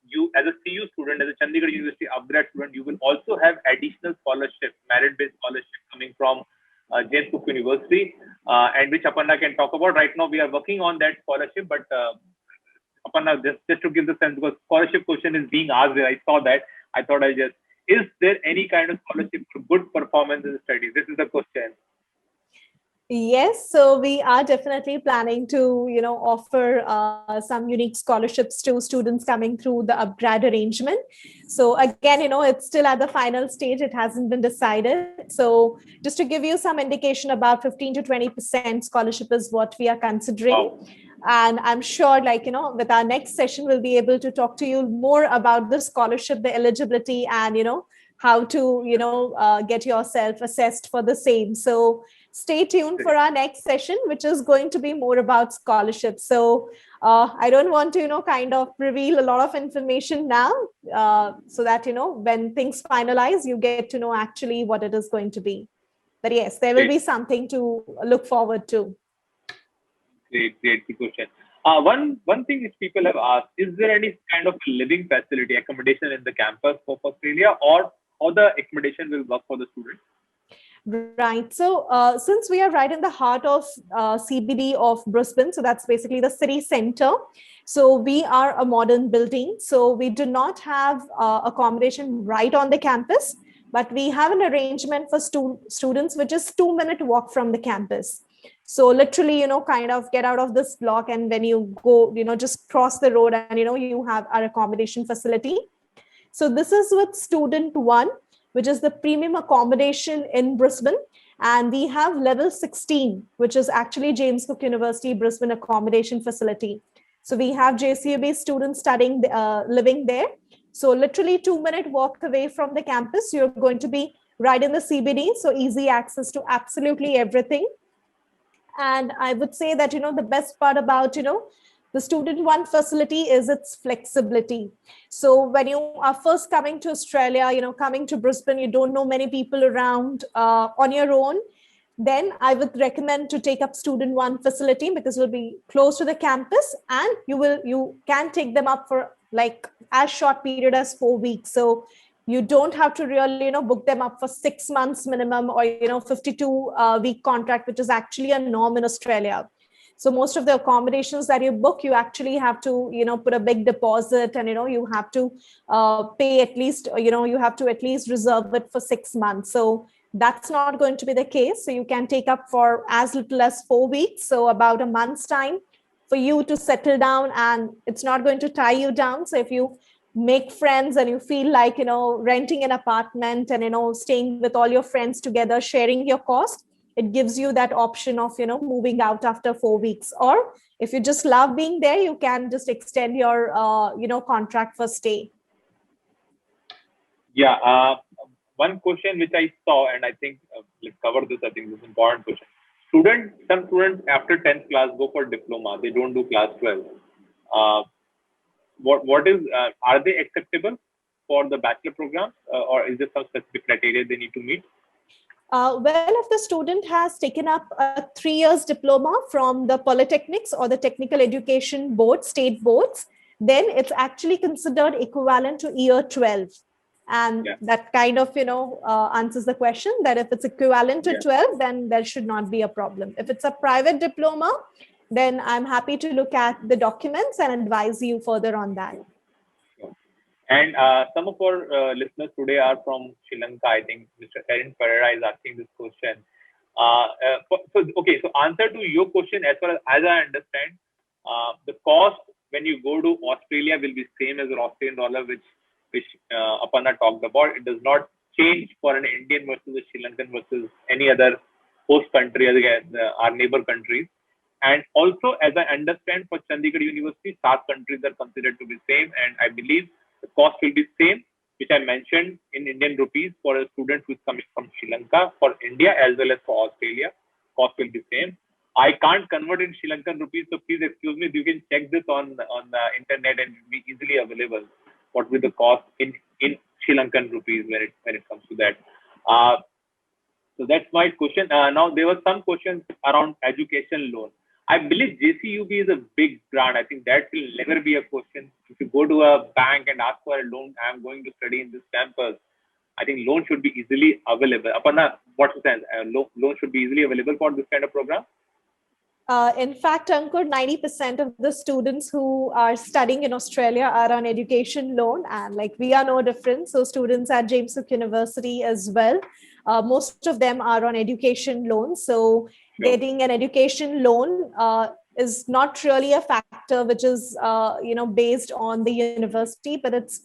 you as a CU student, as a Chandigarh University upgrad student, you will also have additional scholarship, merit-based scholarship coming from James Cook University, and which Aparna can talk about. Right now, we are working on that scholarship, but Aparna, just to give the sense, because scholarship question is being asked there, I saw that. I thought is there any kind of scholarship for good performance in studies? This is the question.
Yes, so we are definitely planning to, offer some unique scholarships to students coming through the upgrad arrangement. So again, it's still at the final stage. It hasn't been decided. So just to give you some indication, about 15 to 20% scholarship is what we are considering. Wow. And I'm sure, with our next session, we'll be able to talk to you more about the scholarship, the eligibility, and, how to, get yourself assessed for the same. So stay tuned for our next session, which is going to be more about scholarships. So I don't want to, kind of reveal a lot of information now, so that, when things finalize, you get to know actually what it is going to be. But yes, there will be something to look forward to.
Great question. One thing which people have asked, is there any kind of living facility, accommodation in the campus for Australia, or how the accommodation will work for the students?
Right. So since we are right in the heart of CBD of Brisbane, so that's basically the city center. So we are a modern building. So we do not have accommodation right on the campus, but we have an arrangement for students, which is 2-minute walk from the campus. So literally, kind of get out of this block, and when you go, just cross the road, and, you have our accommodation facility. So this is with student 1, which is the premium accommodation in Brisbane. And we have level 16, which is actually James Cook University Brisbane accommodation facility. So we have JCUB students studying, living there. So literally 2-minute walk away from the campus, you're going to be right in the CBD. So easy access to absolutely everything. And I would say that, the best part about, the student 1 facility is its flexibility. So when you are first coming to Australia, coming to Brisbane, you don't know many people around on your own, then I would recommend to take up student 1 facility, because you'll be close to the campus, and you can take them up for like as short period as 4 weeks. So you don't have to really, book them up for 6 months minimum, or, 52-week contract, which is actually a norm in Australia. So most of the accommodations that you book, you actually have to, put a big deposit, and, you have to pay at least, you have to at least reserve it for 6 months. So that's not going to be the case. So you can take up for as little as 4 weeks. So about a month's time for you to settle down, and it's not going to tie you down. So if you make friends and you feel like, renting an apartment and, staying with all your friends together, sharing your cost, it gives you that option of, moving out after 4 weeks. Or if you just love being there, you can just extend your, contract for stay.
Yeah. One question which I saw, and I think let's cover this. I think this is an important question. Some students after 10th class go for diploma. They don't do class 12. What is, are they acceptable for the bachelor program, or is there some specific criteria they need to meet?
Well, if the student has taken up a 3 years diploma from the polytechnics or the technical education board, state boards, then it's actually considered equivalent to year 12. And that kind of, answers the question that if it's equivalent to 12, then there should not be a problem. If it's a private diploma, then I'm happy to look at the documents and advise you further on that.
And some of our listeners today are from Sri Lanka. I think Mr. Erin Pereira is asking this question. So answer to your question, as far as I understand, the cost when you go to Australia will be same as an Australian dollar, which Aparna talked about. It does not change for an Indian versus a Sri Lankan versus any other host country, our neighbor countries. And also, as I understand, for Chandigarh University, South countries are considered to be same. And I believe the cost will be same, which I mentioned in Indian rupees for a student who is coming from Sri Lanka, for India, as well as for Australia. Cost will be same. I can't convert in Sri Lankan rupees, so please excuse me. You can check this on the internet, and it will be easily available. What will the cost in Sri Lankan rupees when it comes to that? So that's my question. Now, there were some questions around education loan. I believe JCUB is a big grant. I think that will never be a question. If you go to a bank and ask for a loan, I'm going to study in this campus, I think loan should be easily available. Aparna, what's the sense? Loan should be easily available for this kind of program?
In fact, Ankur, 90% of the students who are studying in Australia are on education loan, and like we are no different. So students at James Cook University as well, most of them are on education loan. So getting an education loan is not really a factor which is based on the university, but it's,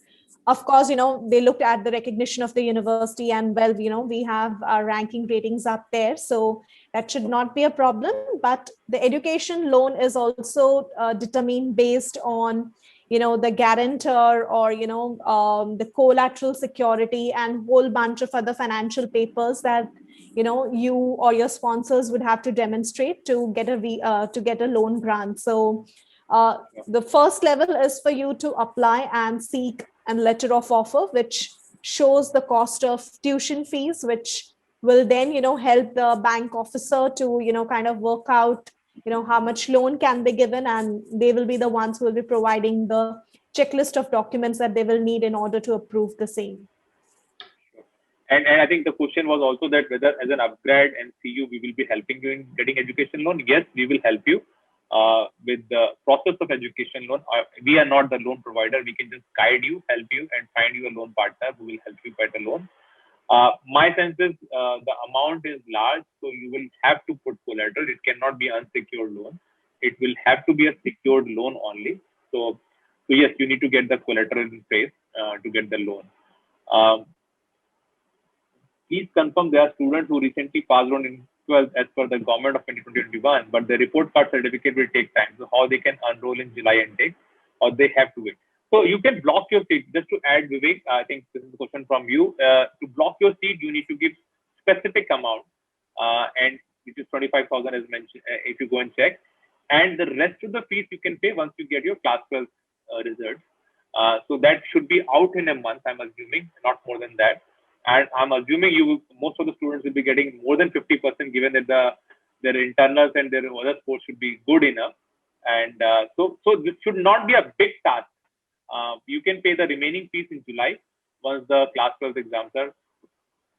of course, they looked at the recognition of the university, and well, we have our ranking ratings up there, so that should not be a problem. But the education loan is also determined based on the guarantor or, the collateral security and whole bunch of other financial papers that, you or your sponsors would have to demonstrate to get a loan grant. So the first level is for you to apply and seek a letter of offer, which shows the cost of tuition fees, which will then, help the bank officer to, kind of work out, how much loan can be given, and they will be the ones who will be providing the checklist of documents that they will need in order to approve the same.
And I think the question was also that whether as an upgrad and CU, we will be helping you in getting education loan. Yes, we will help you with the process of education loan. We are not the loan provider. We can just guide you, help you, and find you a loan partner who will help you get a loan. My sense is the amount is large, so you will have to put collateral. It cannot be unsecured loan. It will have to be a secured loan only. So yes, you need to get the collateral in place to get the loan. Please confirm there are students who recently passed on in 12th as per the government of 2021, but the report card certificate will take time. So how they can enroll in July intake, or they have to wait. So you can block your seat. Just to add, Vivek, I think this is a question from you. To block your seat, you need to give specific amount, and which is 25,000 as mentioned. If you go and check, and the rest of the fees you can pay once you get your class 12 results. So that should be out in a month, I'm assuming, not more than that. And I'm assuming most of the students will be getting more than 50%, given that their internals and their other scores should be good enough. And so this should not be a big task. You can pay the remaining fees in July once the class 12 exams are.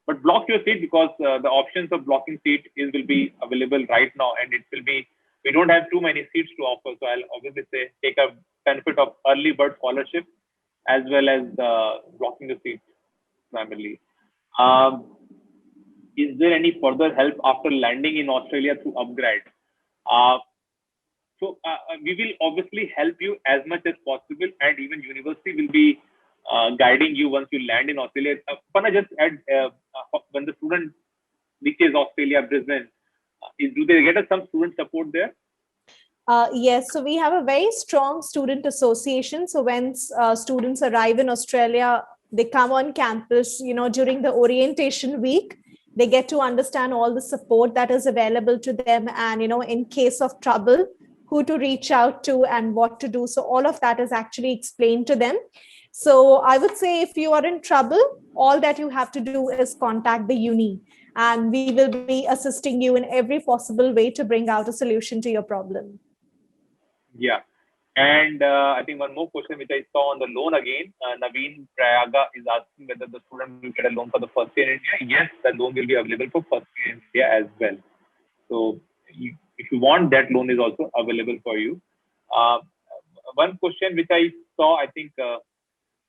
But block your seat, because the options of blocking seat will be available right now, and it will be, we don't have too many seats to offer. So I'll obviously say take a benefit of early bird scholarship as well as blocking the seat primarily. Is there any further help after landing in Australia through upGrad? So we will obviously help you as much as possible, and even university will be guiding you once you land in Australia. Panna, just add, when the student reaches Australia, Brisbane, do they get some student support there?
Yes, so we have a very strong student association. So when students arrive in Australia, they come on campus, during the orientation week, they get to understand all the support that is available to them, and, in case of trouble, who to reach out to and what to do. So all of that is actually explained to them. So I would say if you are in trouble, all that you have to do is contact the uni, and we will be assisting you in every possible way to bring out a solution to your problem.
Yeah. And I think one more question which I saw on the loan again, Naveen Prayaga is asking whether the student will get a loan for the first year in India. Yes, the loan will be available for first year in India as well. So if you want, that loan is also available for you. One question which I saw, I think,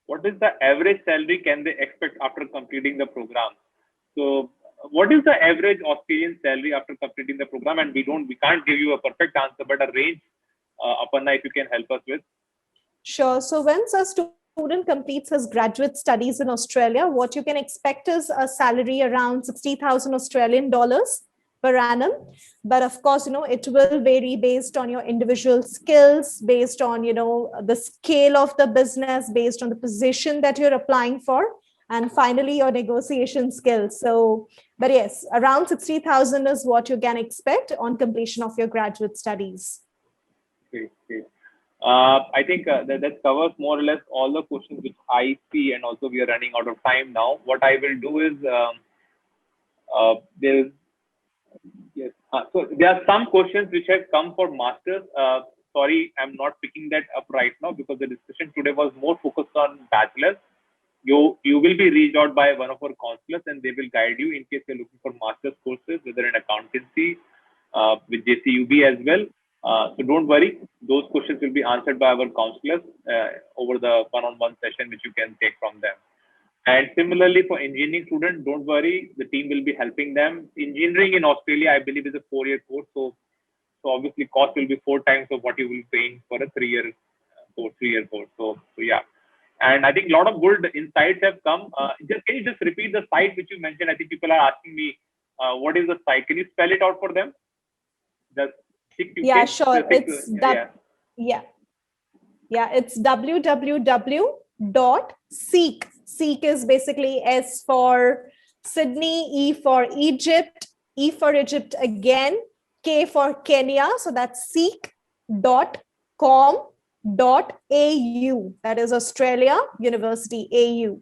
what is the average salary can they expect after completing the program? So what is the average Australian salary after completing the program? And we can't give you a perfect answer, but a range. Aparna, if you can help us with.
Sure. So once a student completes his graduate studies in Australia, what you can expect is a salary around 60,000 Australian dollars per annum. But of course, it will vary based on your individual skills, based on, the scale of the business, based on the position that you're applying for, and finally your negotiation skills. So, but yes, around 60,000 is what you can expect on completion of your graduate studies.
Great. I think that covers more or less all the questions which I see, and also we are running out of time now. What I will do is so there are some questions which have come for masters. Sorry, I'm not picking that up right now because the discussion today was more focused on bachelors. You will be reached out by one of our counselors, and they will guide you in case you're looking for master's courses, whether in accountancy, with JCUB as well. So don't worry, those questions will be answered by our counselors over the one-on-one session which you can take from them. And similarly for engineering students, don't worry, the team will be helping them. Engineering in Australia, I believe, is a 4-year course. So obviously cost will be 4 times of what you will be paying for a 3-year course. So yeah. And I think a lot of good insights have come. Can you just repeat the site which you mentioned? I think people are asking me, what is the site? Can you spell it out for them?
Yeah, sure. It's Yeah, it's www.seek. Seek is basically S for Sydney, E for Egypt, E for Egypt again, K for Kenya. So that's seek.com.au. That is Australia University, AU.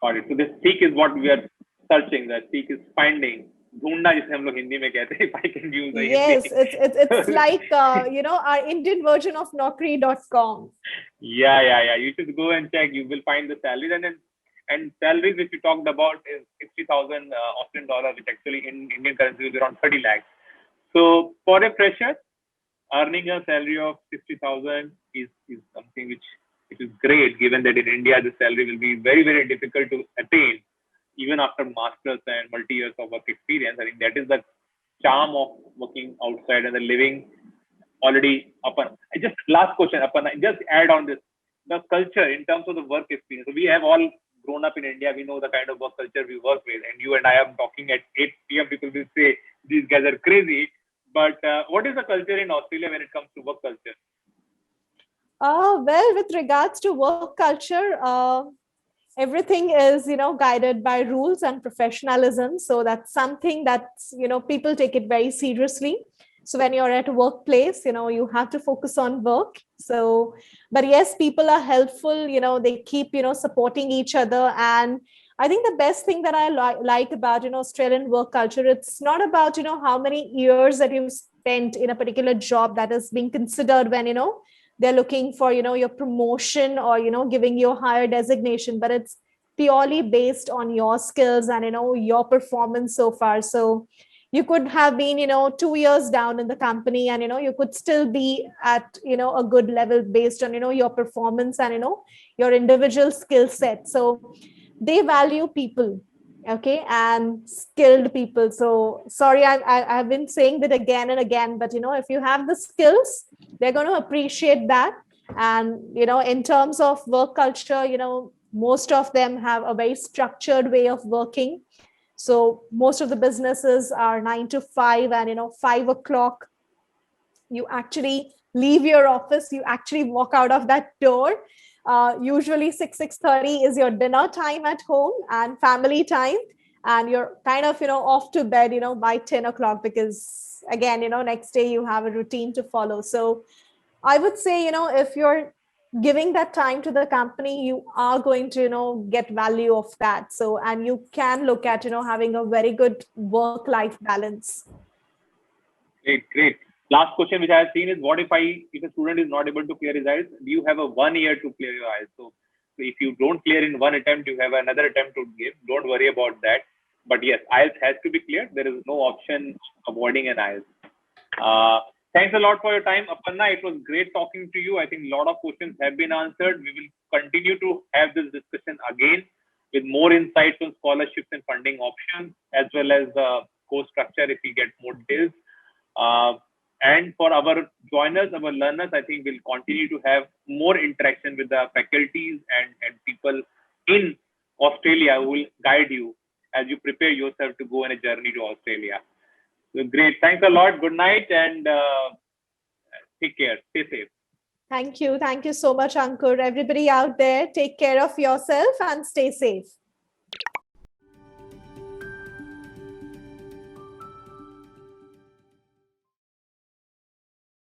Got it. So this seek is what we are searching. The seek is finding. ढूंढना जिसे हम लोग हिंदी में कहते हैं. If I can use the
Yes,
Hindi.
it's like our Indian version of Naukri.com.
Yeah. You should go and check. You will find the salaries and salaries which we talked about is 60,000 Australian dollar, which actually in Indian currency is around 30 lakhs. So for a fresher, earning a salary of 60,000 is something which is great, given that in India the salary will be very, very difficult to attain even after masters and multi years of work experience. I think that is the charm of working outside and the living already upon. Just last question, upon just add on this, the culture in terms of the work experience. So we have all grown up in India. We know the kind of work culture we work with, and you and I am talking at 8 p.m. People will say these guys are crazy. But what is the culture in Australia when it comes to work culture?
Well, with regards to work culture, everything is, guided by rules and professionalism. So that's something that's, people take it very seriously. So when you're at a workplace, you have to focus on work. So, but yes, people are helpful, they keep, supporting each other. And I think the best thing that I like about, Australian work culture, it's not about, how many years that you've spent in a particular job that is being considered when, they're looking for, your promotion or, giving you a higher designation, but it's purely based on your skills and, your performance so far. So you could have been, 2 years down in the company and, you could still be at, a good level based on, your performance and, your individual skill set. So they value people, okay, and skilled people. So sorry, I've been saying that again and again, but, if you have the skills, they're going to appreciate that. And, in terms of work culture, most of them have a very structured way of working. So most of the businesses are 9 to 5 and, 5 o'clock, you actually leave your office, you actually walk out of that door. Usually 6:30 is your dinner time at home and family time. And you're kind of, off to bed, by 10 o'clock, because again, next day you have a routine to follow. So I would say, if you're giving that time to the company, you are going to, get value of that. So, and you can look at, having a very good work-life balance.
Great. Last question which I have seen is, what if a student is not able to clear his IELTS? Do you have a 1 year to clear your IELTS? So if you don't clear in one attempt, you have another attempt to give. Don't worry about that. But yes, IELTS has to be cleared. There is no option avoiding an IELTS. Thanks a lot for your time, Aparna. It was great talking to you. I think a lot of questions have been answered. We will continue to have this discussion again with more insights on scholarships and funding options, as well as the course structure if we get more details. And for our joiners, our learners, I think we'll continue to have more interaction with the faculties and people in Australia who will guide you as you prepare yourself to go on a journey to Australia. So great. Thanks a lot. Good night and take care. Stay safe.
Thank you. Thank you so much, Ankur. Everybody out there, take care of yourself and stay safe.